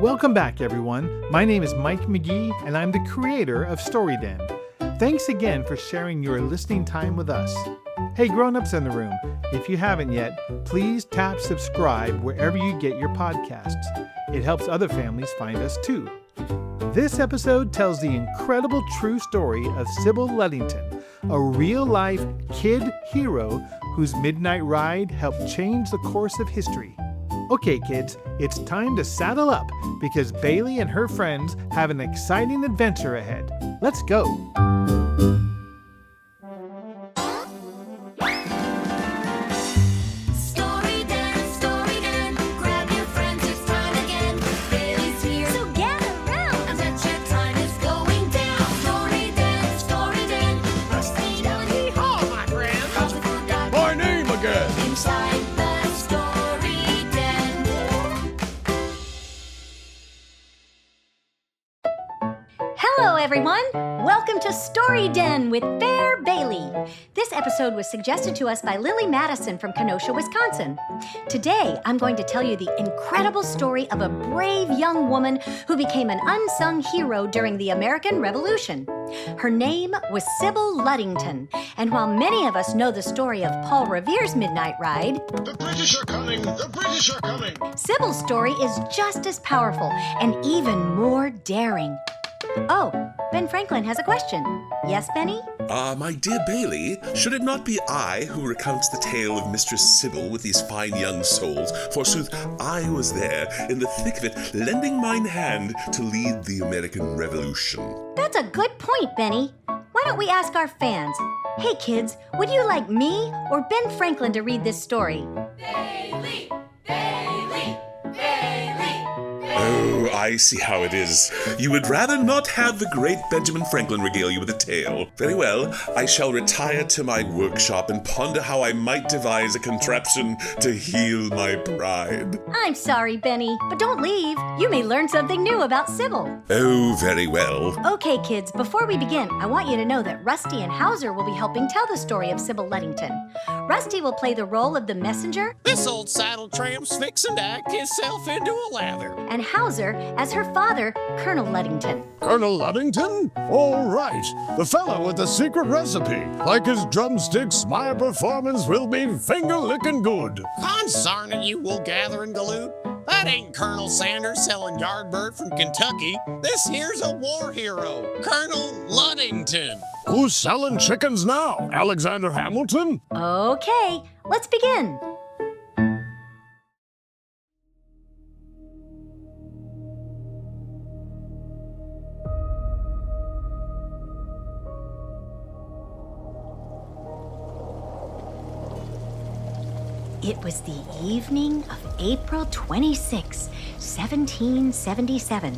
Welcome back, everyone. My name is Mike McGee, and I'm the creator of StoryDen. Thanks again for sharing your listening time with us. Hey, grown-ups in the room, if you haven't yet, please tap subscribe wherever you get your podcasts. It helps other families find us too. This episode tells the incredible true story of Sybil Ludington, a real-life kid hero whose midnight ride helped change the course of history. Okay, kids, it's time to saddle up because Bailey and her friends have an exciting adventure ahead. Let's go! Hello, everyone. Welcome to StoryDen with Bear Bailey. This episode was suggested to us by Lily Madison from Kenosha, Wisconsin. Today, I'm going to tell you the incredible story of a brave young woman who became an unsung hero during the American Revolution. Her name was Sybil Ludington, and while many of us know the story of Paul Revere's Midnight Ride, "The British are coming! The British are coming!" Sybil's story is just as powerful and even more daring. Oh, Ben Franklin has a question. Yes, Benny? My dear Bailey, should it not be I who recounts the tale of Mistress Sybil with these fine young souls? Forsooth, I was there, in the thick of it, lending mine hand to lead the American Revolution. That's a good point, Benny. Why don't we ask our fans? Hey, kids, would you like me or Ben Franklin to read this story? Bailey! Bailey! Bailey! Oh, I see how it is. You would rather not have the great Benjamin Franklin regale you with a tale. Very well, I shall retire to my workshop and ponder how I might devise a contraption to heal my pride. I'm sorry, Benny, but don't leave. You may learn something new about Sybil. Oh, very well. Okay, kids, before we begin, I want you to know that Rusty and Hauser will be helping tell the story of Sybil Ludington. Rusty will play the role of the messenger. This old saddle tramp's fixin' to act himself into a lather. And Hauser as her father, Colonel Ludington. Colonel Ludington? All right. The fellow with the secret recipe. Like his drumsticks, my performance will be finger-licking good. Consarn you, wool gathering galoot. That ain't Colonel Sanders selling Yardbird from Kentucky. This here's a war hero, Colonel Ludington. Who's selling chickens now? Alexander Hamilton? Okay, let's begin. It was the evening of April 26, 1777.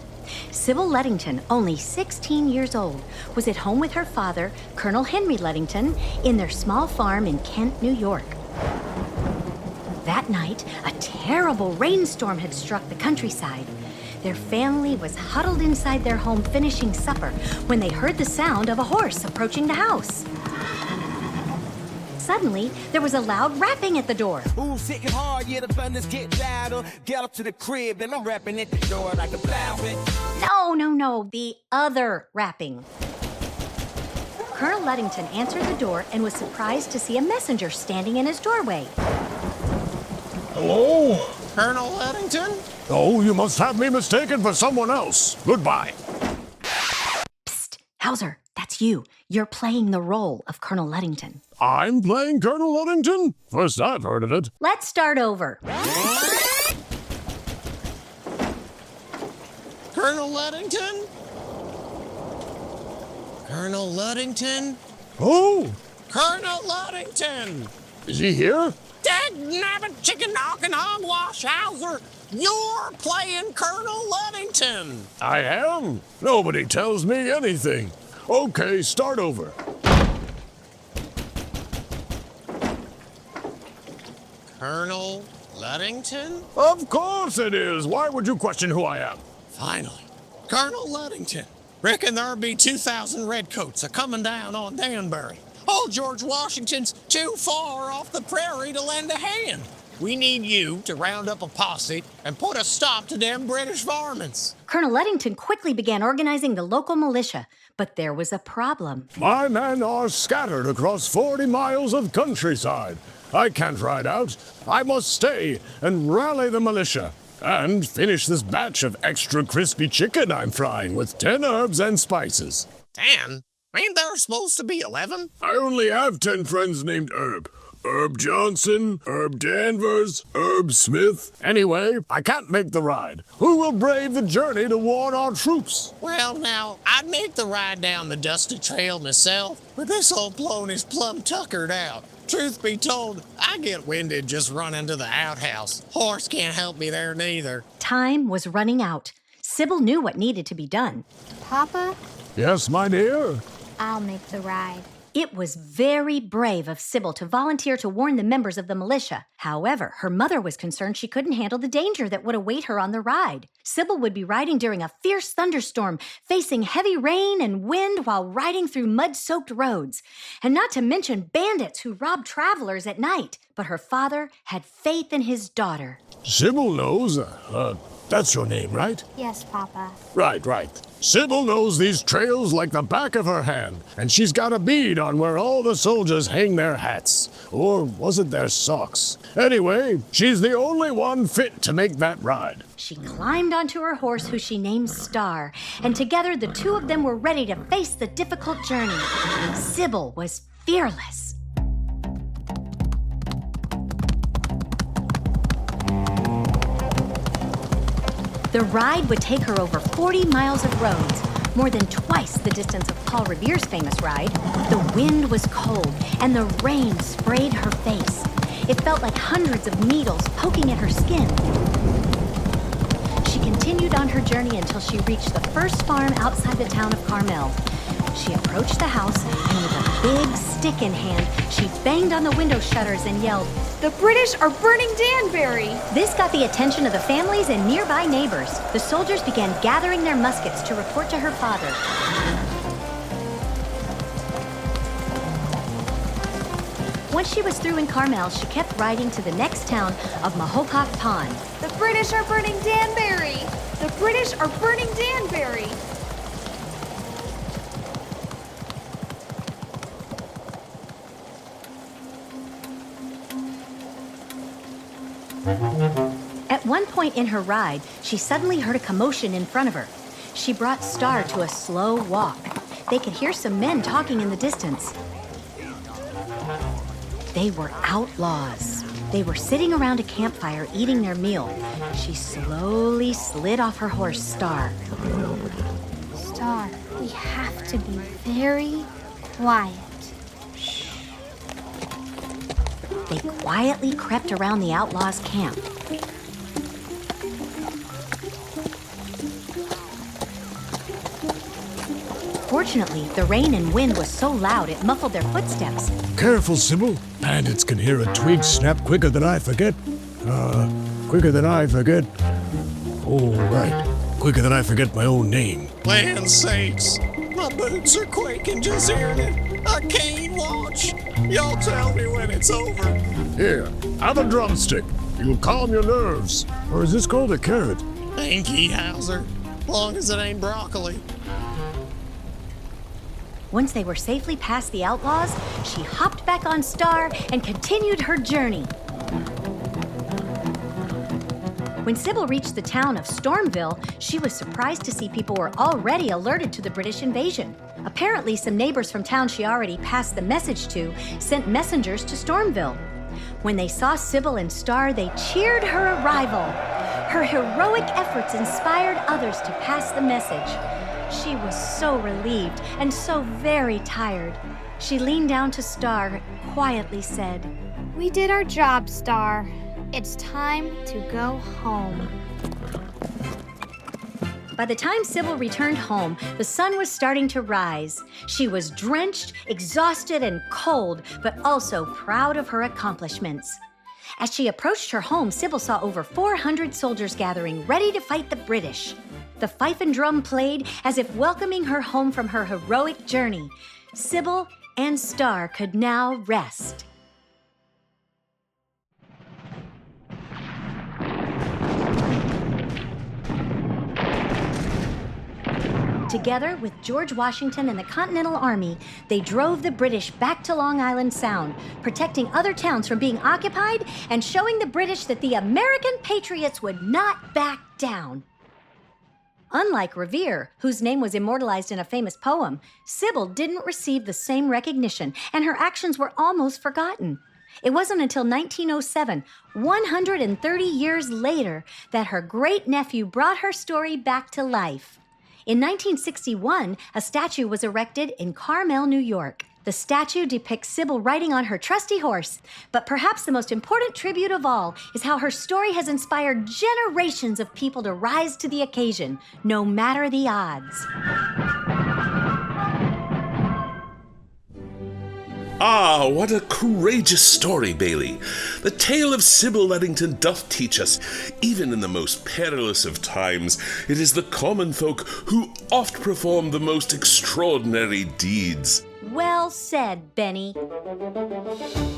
Sybil Ludington, only 16 years old, was at home with her father, Colonel Henry Ludington, in their small farm in Kent, New York. That night, a terrible rainstorm had struck the countryside. Their family was huddled inside their home finishing supper when they heard the sound of a horse approaching the house. Suddenly, there was a loud rapping at the door. Who's hitting hard? Yeah, the thunders get louder. Get up to the crib, and I'm rapping at the door like a ploughman. No, the other rapping. Colonel Ludington answered the door and was surprised to see a messenger standing in his doorway. Hello? Colonel Ludington? Oh, you must have me mistaken for someone else. Goodbye. Psst, Hauser, that's you. You're playing the role of Colonel Ludington. I'm playing Colonel Ludington? First I've heard of it. Let's start over. Colonel Ludington? Colonel Ludington? Oh, Colonel Ludington! is he here? Dag-nabbit chicken knocking hogwash, Hauser! You're playing Colonel Ludington! I am. Nobody tells me anything. Okay, start over. Colonel Ludington? Of course it is. Why would you question who I am? Finally. Colonel Ludington. Reckon there'll be 2,000 redcoats a-comin' down on Danbury. Old George Washington's too far off the prairie to lend a hand. we need you to round up a posse and put a stop to them British varmints. Colonel Ludington quickly began organizing the local militia, but there was a problem. My men are scattered across 40 miles of countryside. I can't ride out. I must stay and rally the militia and finish this batch of extra crispy chicken I'm frying with 10 herbs and spices. 10? Ain't there supposed to be 11? I only have 10 friends named Herb. Herb Johnson, Herb Danvers, Herb Smith. Anyway, I can't make the ride. Who will brave the journey to warn our troops? Well, now, I'd make the ride down the dusty trail myself, but this old pony's plumb tuckered out. Truth be told, I get winded just running to the outhouse. Horse can't help me there neither. Time was running out. Sybil knew what needed to be done. Papa, Yes, my dear. I'll make the ride. It was very brave of Sybil to volunteer to warn the members of the militia. However, her mother was concerned she couldn't handle the danger that would await her on the ride. Sybil would be riding during a fierce thunderstorm, facing heavy rain and wind while riding through mud-soaked roads. And not to mention bandits who robbed travelers at night. But her father had faith in his daughter. Sybil knows. That's your name, right? Yes, Papa. Right. Sybil knows these trails like the back of her hand, and she's got a bead on where all the soldiers hang their hats. Or was it their socks? Anyway, she's the only one fit to make that ride. She climbed onto her horse, who she named Star, and together the two of them were ready to face the difficult journey. Sybil was fearless. The ride would take her over 40 miles of roads, more than twice the distance of Paul Revere's famous ride. The wind was cold, and the rain sprayed her face. It felt like hundreds of needles poking at her skin. She continued on her journey until she reached the first farm outside the town of Carmel. She approached the house, and with a big stick in hand, she banged on the window shutters and yelled, "The British are burning Danbury!" This got the attention of the families and nearby neighbors. The soldiers began gathering their muskets to report to her father. Once she was through in Carmel, she kept riding to the next town of Mahopac Pond. "The British are burning Danbury! The British are burning Danbury!" At one point in her ride, she suddenly heard a commotion in front of her. She brought Star to a slow walk. They could hear some men talking in the distance. They were outlaws. They were sitting around a campfire eating their meal. She slowly slid off her horse, Star. Star, we have to be very quiet. They quietly crept around the outlaws' camp. Fortunately, the rain and wind was so loud it muffled their footsteps. Careful, Sybil. Bandits can hear a twig snap quicker than I forget. Quicker than I forget. Oh, right. Quicker than I forget my own name. Land sakes, my boots are quaking just hearing it. I can't watch. Y'all tell me when it's over. Here, have a drumstick. It'll calm your nerves. Or is this called a carrot? Thank ye, Hauser. Long as it ain't broccoli. Once they were safely past the outlaws, she hopped back on Star and continued her journey. When Sybil reached the town of Stormville, she was surprised to see people were already alerted to the British invasion. Apparently, some neighbors from town she already passed the message to sent messengers to Stormville. When they saw Sybil and Star, they cheered her arrival. Her heroic efforts inspired others to pass the message. She was so relieved and so very tired. She leaned down to Star and quietly said, We did our job, Star. It's time to go home. By the time Sybil returned home, the sun was starting to rise. She was drenched, exhausted, and cold, but also proud of her accomplishments. As she approached her home, Sybil saw over 400 soldiers gathering, ready to fight the British. The fife and drum played as if welcoming her home from her heroic journey. Sybil and Star could now rest. Together with George Washington and the Continental Army, they drove the British back to Long Island Sound, protecting other towns from being occupied and showing the British that the American patriots would not back down. Unlike Revere, whose name was immortalized in a famous poem, Sybil didn't receive the same recognition, and her actions were almost forgotten. It wasn't until 1907, 130 years later, that her great-nephew brought her story back to life. In 1961, a statue was erected in Carmel, New York. The statue depicts Sybil riding on her trusty horse, but perhaps the most important tribute of all is how her story has inspired generations of people to rise to the occasion, no matter the odds. Ah, what a courageous story, Bailey. The tale of Sybil Ludington doth teach us, even in the most perilous of times, it is the common folk who oft perform the most extraordinary deeds. Well said, Benny.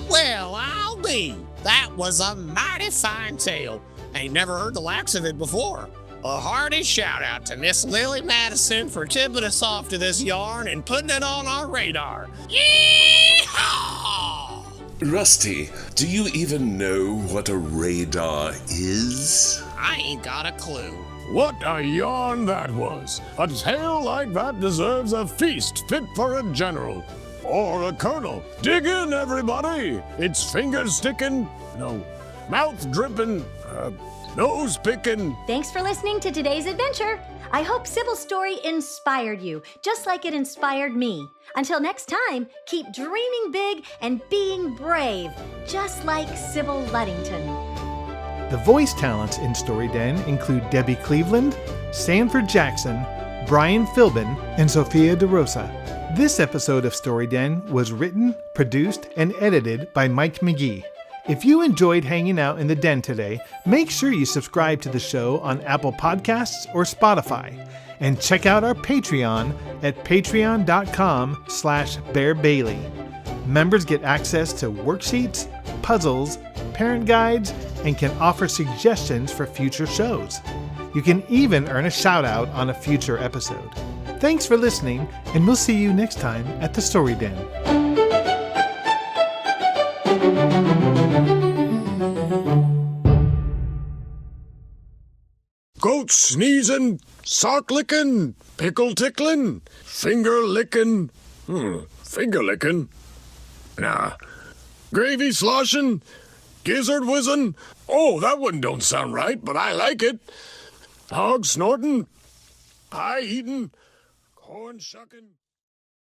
Well, I'll be. That was a mighty fine tale. Ain't never heard the likes of it before. A hearty shout out to Miss Lily Madison for tipping us off to this yarn and putting it on our radar. Yeehaw! Rusty, do you even know what a radar is? I ain't got a clue. What a yarn that was! A tale like that deserves a feast fit for a general. Or a colonel. Dig in, everybody! It's fingers sticking, no, mouth dripping, nose picking. Thanks for listening to today's adventure. I hope Sybil's story inspired you, just like it inspired me. Until next time, keep dreaming big and being brave, just like Sybil Ludington. The voice talents in Story Den include Debbie Cleveland, Sanford Jackson, Brian Philbin, and Sophia DeRosa. This episode of Story Den was written, produced, and edited by Mike McGee. If you enjoyed hanging out in the den today, make sure you subscribe to the show on Apple Podcasts or Spotify. And check out our Patreon at patreon.com/BearBailey. Members get access to worksheets, puzzles, parent guides, and can offer suggestions for future shows. You can even earn a shout out on a future episode. Thanks for listening, and we'll see you next time at the Story Den. Goat sneezing, sock licking, pickle tickling, finger licking. Finger licking? Nah. Gravy sloshing, gizzard whizzing. Oh, that one don't sound right, but I like it. Hog snorting, pie eating, corn shucking.